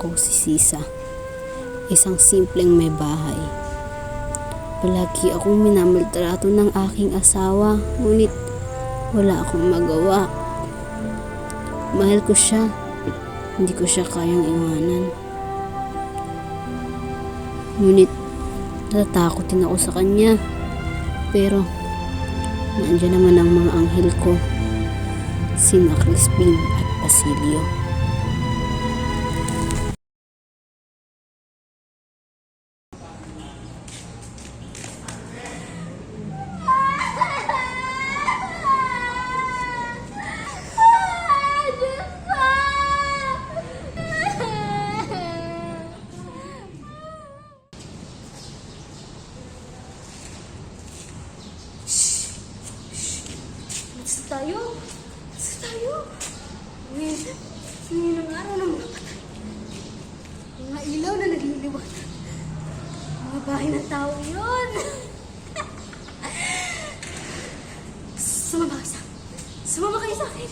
ko si Sisa, isang simpleng may bahay. Palagi akong minamaltrato ng aking asawa, ngunit wala akong magawa. Mahal ko siya, hindi ko siya kayang iwanan. Ngunit natatakot din ako sa kanya. Pero nandiyan naman ang mga anghel ko, sina Crispin at Basilio. Basta tayo. Ngayon ang araw ng mga patay. Mga ilaw na nagliliwanag. Mga bahay ng tao yun. Sumama kayo sa akin.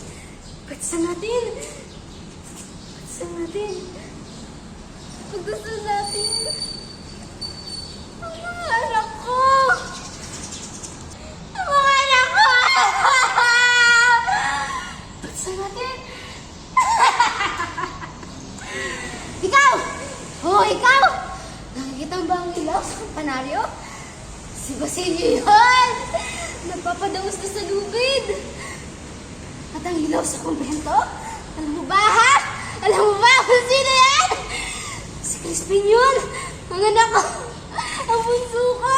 Pagdasan natin. Ang mga anak ko. Ikaw! Nakikita mo ba ang ilaw sa kampanaryo? Si Basilio yun! Nagpapadaos na sa lubid! At ang ilaw sa kumbento? Alam mo ba, ha? Alam mo ba kung sino yan? Si Crispin yun! Ang anak ko! Ang bunso ko!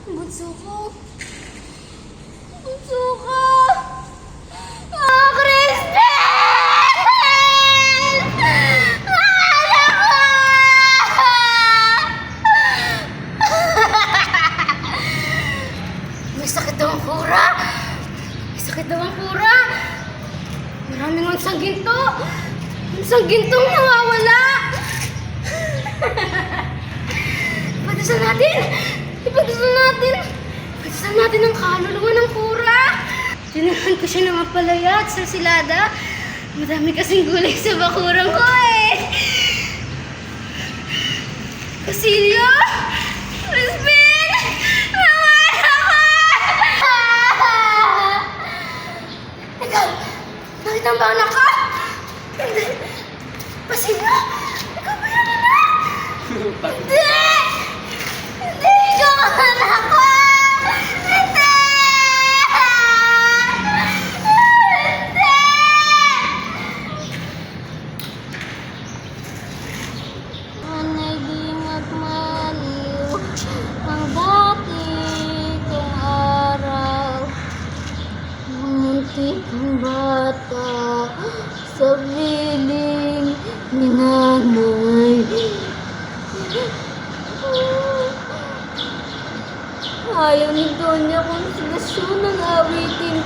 Ang bunso ko! Ang bunso ko! May sakit daw ang kura. Maraming unsang ginto. Unsang gintong nawawala. Ipagdasal natin ang kaluluwa ng kura. Tinahan ko siya ng mapalaya at silsilada. Madami kasing gulay sa bakurang ko eh. Basilio! Crispin! Nakita mo ba anak ka? Hindi. Basilio? Ikaw ba yan, anak? Hindi! Hindi ikaw ang anak ko! Hindi! Hindi! Managing magmaliw ang dati kong araw. Muntik ang bata sa piling ni nanay. Ayaw ni Donya kung silasyon ang awitin